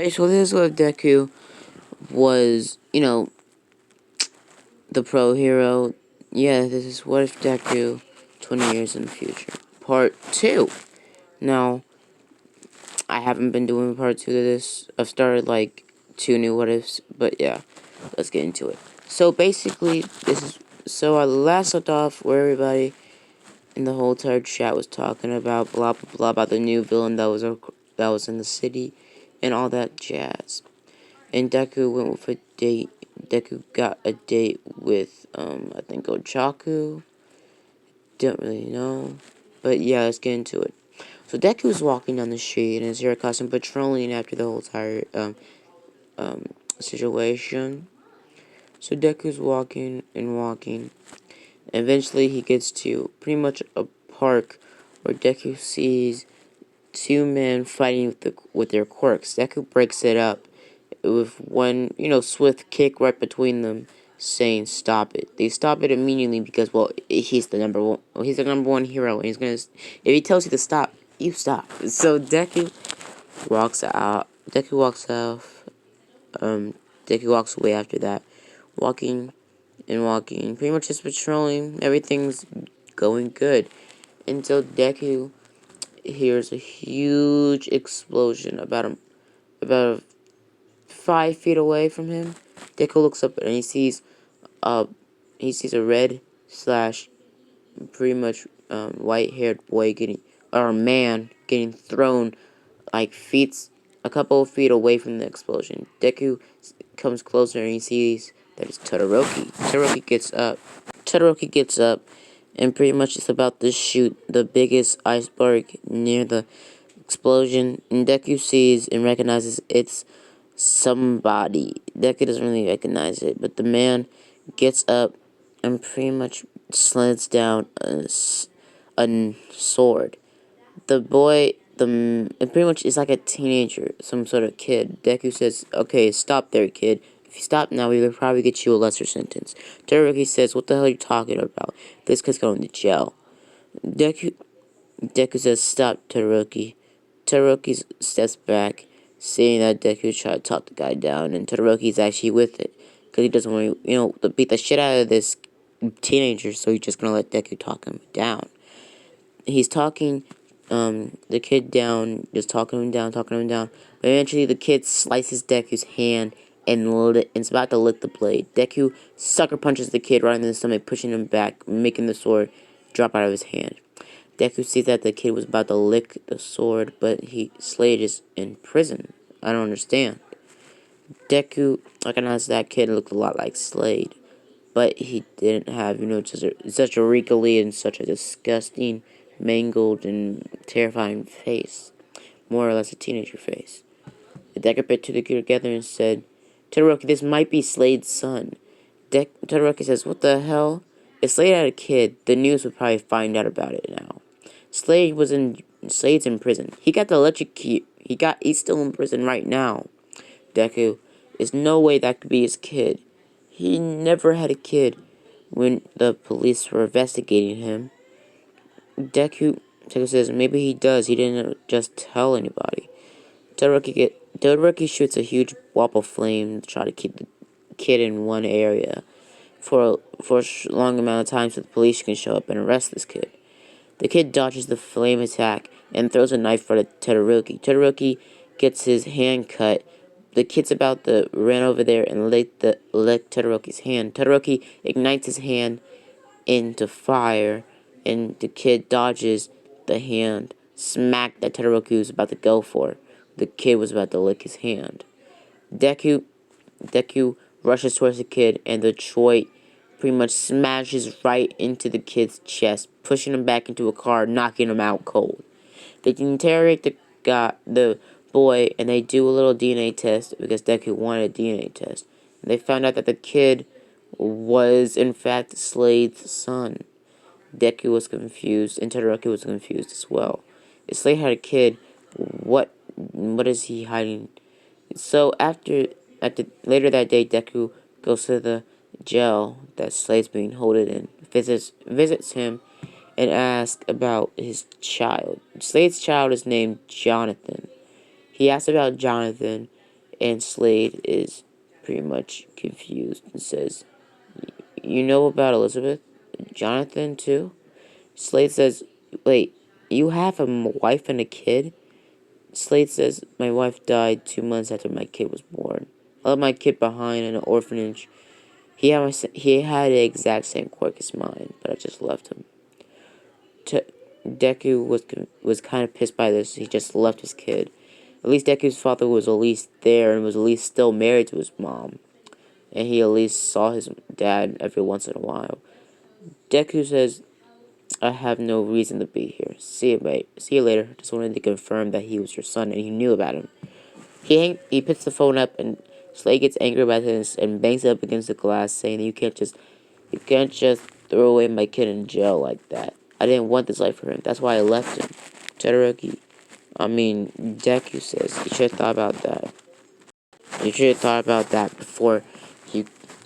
Alright, so this is what Deku was, the pro hero. Yeah, this is what if Deku 20 years in the future. Part 2. Now, I haven't been doing part 2 of this. I've started like 2 new what ifs, but yeah, let's get into it. So basically, so I last left off where everybody in the whole entire chat was talking about blah blah blah about the new villain that was in the city and all that jazz. And Deku went with a date. Deku got a date with, I think Ochaku. Don't really know. But yeah, let's get into it. So Deku's walking down the street in his hero costume, patrolling after the whole entire, situation. So Deku's walking and walking. Eventually he gets to pretty much a park where Deku sees two men fighting with their quirks. Deku breaks it up with one, swift kick right between them, saying stop it. They stop it immediately because, well, he's the number one. Well, he's the number one hero, and he's gonna. If he tells you to stop, you stop. So Deku walks out. Deku walks off. Deku walks away after that, walking and walking, pretty much just patrolling. Everything's going good until Deku hears a huge explosion about 5 feet away from him. Deku looks up and he sees a red slash pretty much white-haired boy man getting thrown like a couple of feet away from the explosion. Deku comes closer and he sees that it's Todoroki. Todoroki gets up and pretty much is about to shoot the biggest iceberg near the explosion. And Deku sees and recognizes it's somebody. Deku doesn't really recognize it, but the man gets up and pretty much slants down a sword. It pretty much is like a teenager, some sort of kid. Deku says, okay, stop there, kid. If you stop now, we would probably get you a lesser sentence. Todoroki says, what the hell are you talking about? This kid's going to jail. Deku says, stop, Todoroki. Todoroki steps back, saying that Deku tried to talk the guy down, and Todoroki's actually with it. Because he doesn't want to, beat the shit out of this teenager, so he's just going to let Deku talk him down. He's talking the kid down, just talking him down. But eventually the kid slices Deku's hand and it's about to lick the blade. Deku sucker punches the kid right in the stomach, pushing him back, making the sword drop out of his hand. Deku sees that the kid was about to lick the sword, but Slade is in prison. I don't understand. Deku recognized that kid looked a lot like Slade, but he didn't have, such a wrinkly and such a disgusting, mangled, and terrifying face. More or less a teenager face. Deku put two together and said, Todoroki, this might be Slade's son. Todoroki says, what the hell? If Slade had a kid, the news would probably find out about it now. Slade's in prison. He got the electric key. He's still in prison right now. Deku, there's no way that could be his kid. He never had a kid when the police were investigating him. Deku says, maybe he does. He didn't just tell anybody. Todoroki shoots a huge wall of flame to try to keep the kid in one area for a long amount of time so the police can show up and arrest this kid. The kid dodges the flame attack and throws a knife at Todoroki. Todoroki gets his hand cut. The kid's about to run over there and lick Todoroki's hand. Todoroki ignites his hand into fire, and the kid dodges the hand smack that Todoroki was about to go for. The kid was about to lick his hand. Deku rushes towards the kid, and the Detroit pretty much smashes right into the kid's chest, pushing him back into a car, knocking him out cold. They interrogate the boy, and they do a little DNA test because Deku wanted a DNA test. And they found out that the kid was, in fact, Slade's son. Deku was confused, and Todoroki was confused as well. If Slade had a kid, what is he hiding? So later that day, Deku goes to the jail that Slade's being held in, visits him, and asks about his child. Slade's child is named Jonathan. He asks about Jonathan, And Slade is pretty much confused and says, "You know about Elizabeth? Jonathan, too?" Slade says, "Wait, you have a wife and a kid?" Slade says, "My wife died 2 months after my kid was born. I left my kid behind in an orphanage. He had the exact same quirk as mine, but I just left him." Deku was kind of pissed by this. He just left his kid. At least Deku's father was at least there and was at least still married to his mom. And he at least saw his dad every once in a while. Deku says, "I have no reason to be here. See you, mate. See you later. Just wanted to confirm that he was your son and he knew about him." He picks the phone up and Slade gets angry about this and bangs it up against the glass, saying that you can't just throw away my kid in jail like that. I didn't want this life for him. That's why I left him. Deku says, "You should have thought about that. You should have thought about that you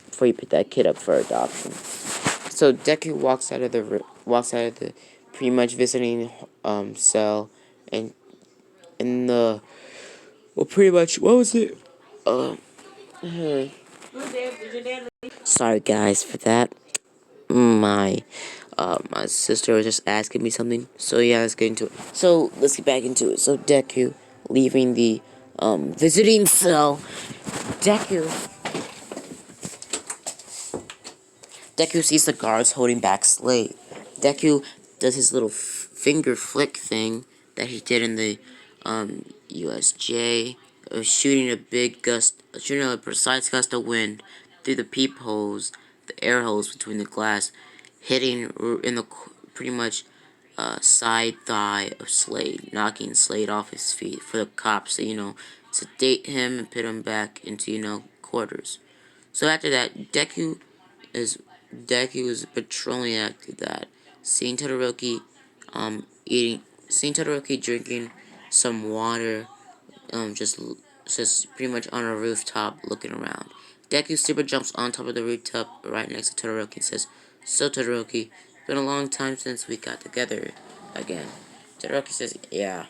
before you put that kid up for adoption." So Deku walks out of the pretty much visiting cell, and in the pretty much what was it? Sorry guys for that. My sister was just asking me something. So yeah, let's get into it. So let's get back into it. So Deku leaving the visiting cell. Deku Deku sees the guards holding back Slade. Deku does his little finger flick thing that he did in the USJ, shooting a precise gust of wind through the peepholes, the air holes between the glass, hitting in the pretty much side thigh of Slade, knocking Slade off his feet for the cops to, sedate him and put him back into, quarters. So after that, is Deku is patrolling after that, seeing Todoroki seeing Todoroki drinking some water, just pretty much on a rooftop looking around. Deku super jumps on top of the rooftop right next to Todoroki and says, "So Todoroki, it's been a long time since we got together again." Todoroki says, "Yeah.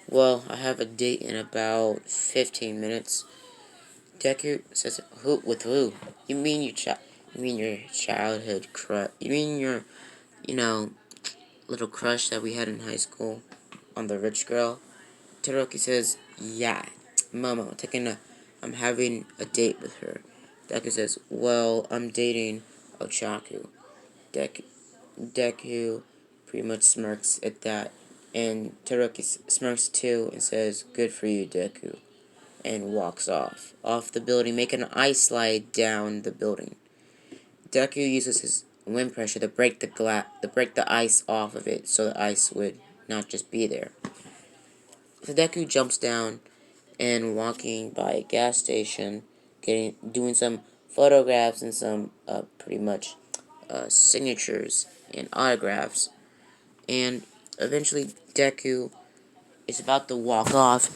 Well, I have a date in about 15 minutes. Deku says, "Who? With who? You mean You mean your childhood crush? You mean your, you know, little crush that we had in high school on the rich girl?" Todoroki says, "Yeah, Momo, I'm having a date with her." Deku says, "Well, I'm dating Ochaku." Deku, Deku pretty much smirks at that, and Todoroki smirks too and says, "Good for you, Deku," and walks off the building, making an ice slide down the building. Deku uses his wind pressure to break the ice off of it, so the ice would not just be there. So Deku jumps down and walking by a gas station, doing some photographs and some pretty much signatures and autographs, and eventually Deku is about to walk off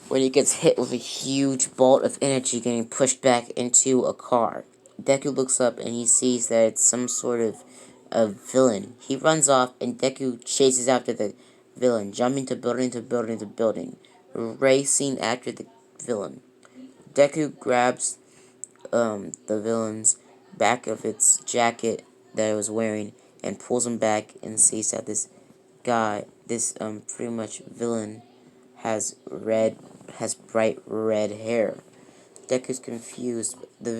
when he gets hit with a huge bolt of energy getting pushed back into a car. Deku looks up and he sees that it's some sort of a villain. He runs off and Deku chases after the villain, jumping to building to building to building, racing after the villain. Deku grabs the villain's back of its jacket that it was wearing and pulls him back and sees that this pretty much villain has bright red hair. Deku's confused. The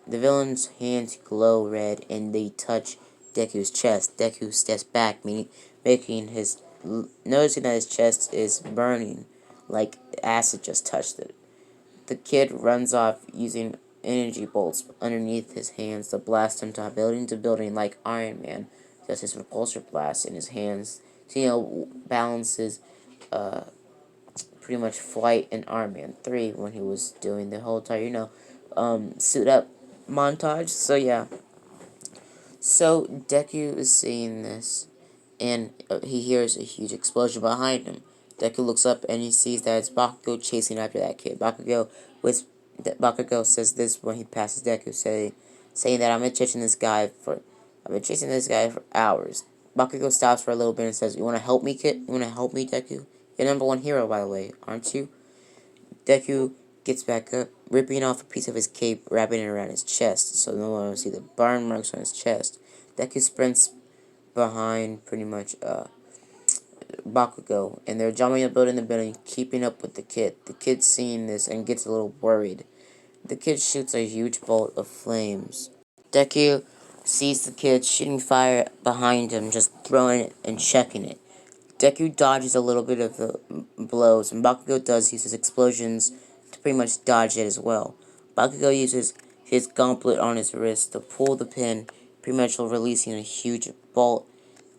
villain's hands glow red and they touch Deku's chest. Deku steps back, noticing that his chest is burning, like acid just touched it. The kid runs off using energy bolts underneath his hands to blast him to building like Iron Man does his repulsor blast in his hands. So, balances pretty much flight in Iron Man 3 when he was doing the whole entire, suit up montage. So, yeah. So, Deku is seeing this, and he hears a huge explosion behind him. Deku looks up and he sees that it's Bakugo chasing after that kid. Bakugo says this when he passes Deku, saying that I've been chasing this guy for hours. Bakugo stops for a little bit and says, "You want to help me, kid? You want to help me, Deku? You're number one hero, by the way, aren't you?" Deku gets back up, ripping off a piece of his cape, wrapping it around his chest, so no one will see the burn marks on his chest. Deku sprints behind, pretty much, Bakugo, and they're jumping up building the building, keeping up with the kid. The kid seeing this and gets a little worried. The kid shoots a huge bolt of flames. Deku sees the kid shooting fire behind him, just throwing it and checking it. Deku dodges a little bit of the blows, and Bakugo does use his explosions to pretty much dodge it as well. Bakugo uses his gauntlet on his wrist to pull the pin, pretty much releasing a huge bolt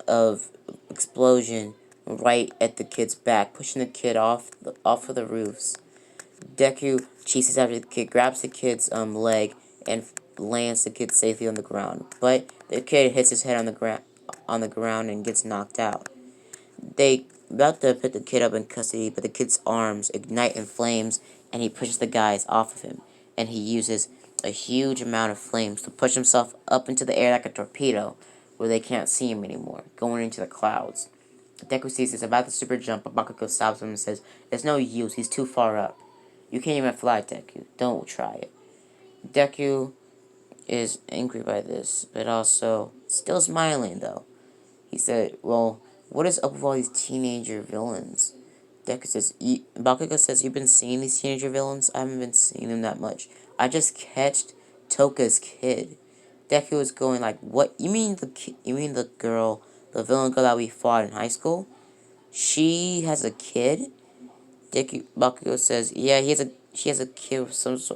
of explosion right at the kid's back, pushing the kid off of the roofs. Deku chases after the kid, grabs the kid's leg, and lands the kid safely on the ground. But the kid hits his head on the ground and gets knocked out. They about to put the kid up in custody, but the kid's arms ignite in flames, and he pushes the guys off of him. And he uses a huge amount of flames to push himself up into the air like a torpedo, where they can't see him anymore, going into the clouds. Deku sees this about to super jump, but Bakugo stops him and says, "There's no use, he's too far up. You can't even fly, Deku. Don't try it." Deku is angry by this, but also still smiling, though. He said, "Well, what is up with all these teenager villains?" Bakugo says, "You've been seeing these teenager villains? I haven't been seeing them that much. I just catched Toka's kid." Deku was going like, "What? You mean the girl, the villain girl that we fought in high school? She has a kid?" Bakugo says, "Yeah, she has a kid with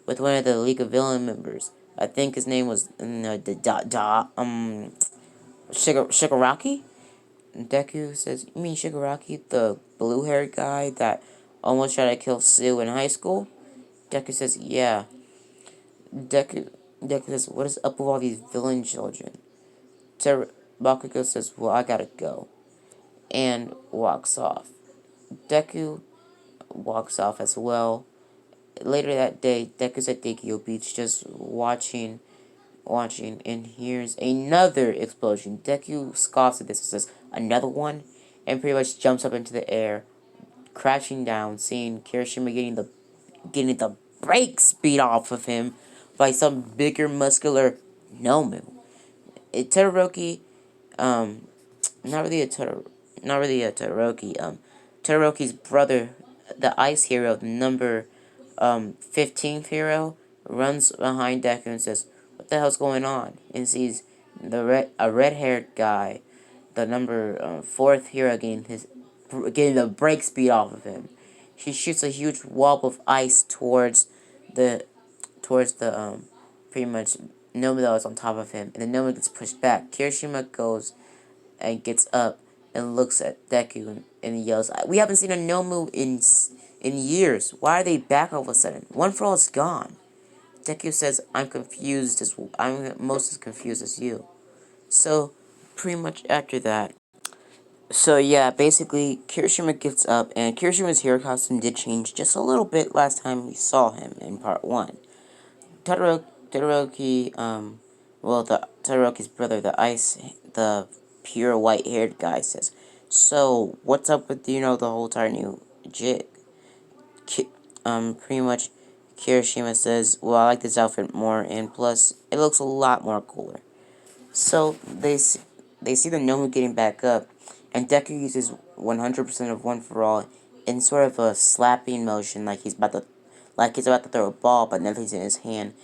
with one of the League of Villain members. I think his name was Shigaraki." And Deku says, "You mean Shigaraki, the blue-haired guy that almost tried to kill Sue in high school?" Deku says, "Yeah." Deku, Deku says, "What is up with all these villain children?" Bakugo says, "Well, I gotta go," and walks off. Deku walks off as well. Later that day, Deku's at Dekio Beach just watching, and hears another explosion. Deku scoffs at this and says, "Another one?" And pretty much jumps up into the air, crashing down, seeing Kirishima getting the brakes beat off of him by some bigger, muscular Nomu. Todoroki, not really a Todoroki, Todoroki's brother, the ice hero, the number 15th hero, runs behind Deku and says, "What the hell's going on?" And sees a red-haired guy, the number 4th hero, getting the brakes beat off of him. He shoots a huge wall of ice towards the pretty much Nomu that was on top of him, and the Nomu gets pushed back. Kirishima goes and gets up and looks at Deku and yells, "We haven't seen a Nomu in years. Why are they back all of a sudden? One for all is gone." Deku says, I'm most as confused as you." So, pretty much after that. So yeah, basically, Kirishima gets up, and Kirishima's hero costume did change just a little bit last time we saw him in part 1. Todoroki, Todoroki's brother, the pure white-haired guy says, "So, what's up with, the whole entire new jig?" Pretty much, Kirishima says, "Well, I like this outfit more, and plus, it looks a lot more cooler." So, they see the Nomu getting back up, and Deku uses 100% of One For All in sort of a slapping motion, like he's about to throw a ball, but nothing's in his hand,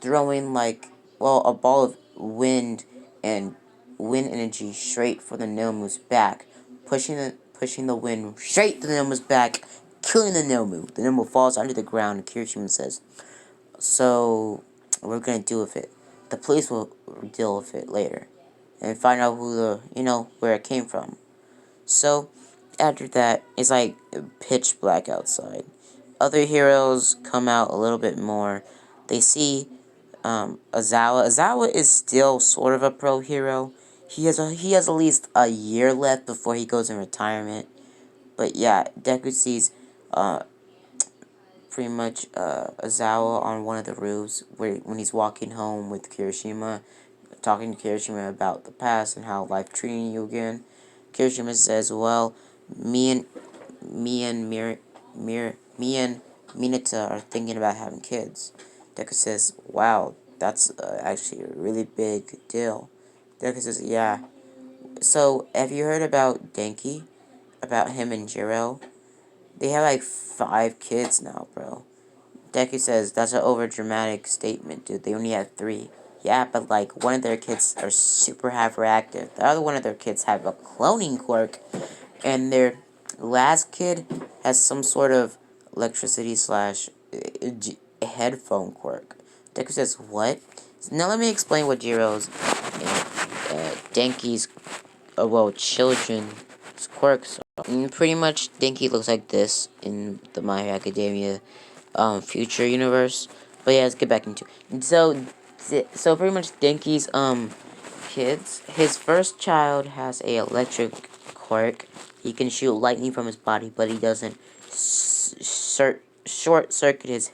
throwing a ball of and wind energy straight for the Nomu's back, pushing the wind straight to the Nomu's back, killing the Nomu. The Nomu falls under the ground, and Kirishima says, "So, we're gonna deal with it. The police will deal with it later, and find out where it came from." So, after that, it's like pitch black outside. Other heroes come out a little bit more. They see Azawa. Azawa is still sort of a pro hero. He has at least a year left before he goes in retirement. But yeah, Deku sees pretty much Azawa on one of the roofs when he's walking home with Kirishima, talking to Kirishima about the past and how life treating you again. Kirishima says, "Well, me and Mineta are thinking about having kids. Deku says, wow, that's actually a really big deal. Deku says, yeah. So, have you heard about Denki? About him and Jiro? They have like 5 kids now, bro. Deku says, that's an over-dramatic statement, dude. They only have 3. Yeah, but like, one of their kids are super hyperactive. The other one of their kids have a cloning quirk. And their last kid has some sort of electricity slash headphone quirk. Deku says, what? Now let me explain what Jiro's and Denki's, well, children's quirks are. Pretty much, Denki looks like this in the My Hero Academia future universe. But yeah, let's get back into it. So pretty much Denki's kids. His first child has a electric quirk. He can shoot lightning from his body, but he doesn't short circuit his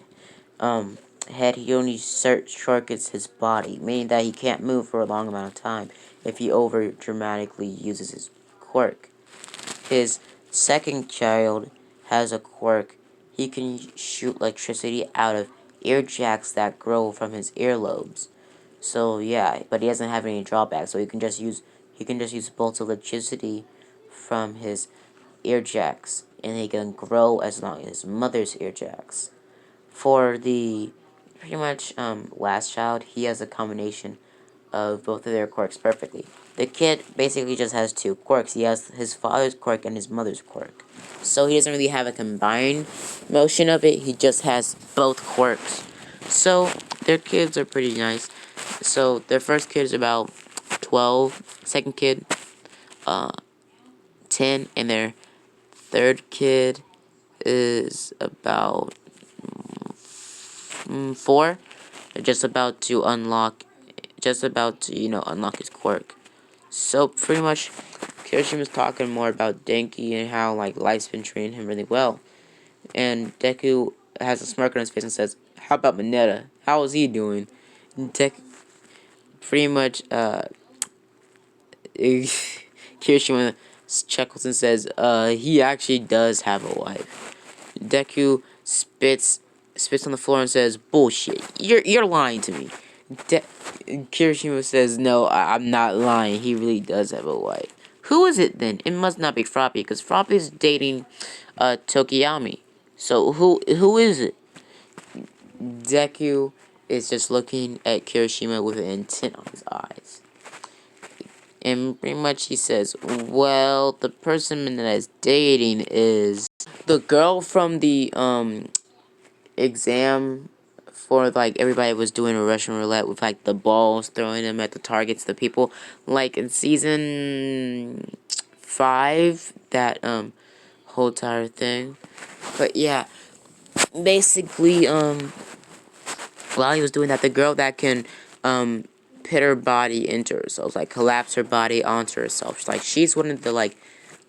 head. He only short circuits his body, meaning that he can't move for a long amount of time if he over dramatically uses his quirk. His second child has a quirk. He can shoot electricity out of ear jacks that grow from his earlobes. So yeah, but he doesn't have any drawbacks. So he can just use bolts of electricity from his ear jacks, and he can grow as long as his mother's ear jacks. For the pretty much last child, he has a combination of both of their quirks perfectly. The kid basically just has 2 quirks. He has his father's quirk and his mother's quirk. So he doesn't really have a combined motion of it. He just has both quirks. So their kids are pretty nice. So their first kid is about 12. Second kid, 10. And their third kid is about 4. They're just about to, unlock his quirk. So pretty much, Kirishima's talking more about Denki and how like life's been treating him really well. And Deku has a smirk on his face and says, "How about Mineta? How is he doing?" And pretty much, Kirishima chuckles and says, he actually does have a wife." Deku spits on the floor and says, "Bullshit! You're lying to me." Kirishima says, "No, I'm not lying. He really does have a wife." "Who is it then?" "It must not be Froppy, because Froppy is dating Tokiyami. So who is it?" Deku is just looking at Kirishima with an intent on his eyes. And pretty much he says, "Well, the person that is dating is the girl from the exam for like everybody was doing a Russian roulette with like the balls, throwing them at the targets, the people, like in season 5, that whole entire thing." But yeah, basically while he was doing that, the girl that can put her body into herself, like collapse her body onto herself, she's one of the like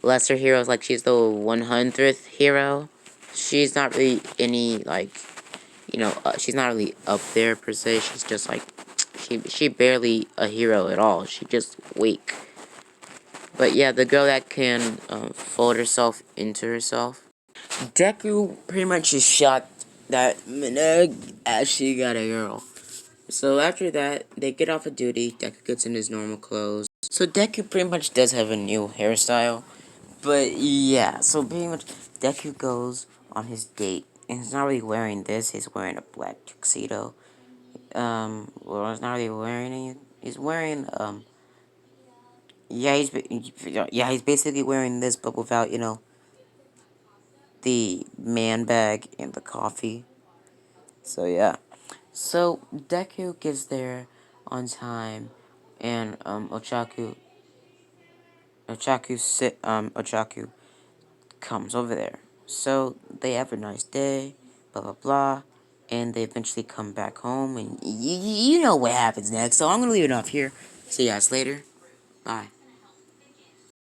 lesser heroes, like she's the 100th hero. She's not really any like, she's not really up there per se. She's just like, she barely a hero at all. She just weak. But yeah, the girl that can fold herself into herself. Deku pretty much is shocked that Mineta actually got a girl. So after that, they get off of duty. Deku gets in his normal clothes. So Deku pretty much does have a new hairstyle. But yeah, so pretty much Deku goes on his date. And he's not really wearing this. He's wearing a black tuxedo. Well, he's not really wearing any. He's wearing yeah, he's basically wearing this, but without the man bag and the coffee. So yeah. So Deku gets there on time, and Ochaku comes over there. So they have a nice day, blah blah blah, and they eventually come back home, and you know what happens next. So I'm gonna leave it off here. See you guys later. Bye.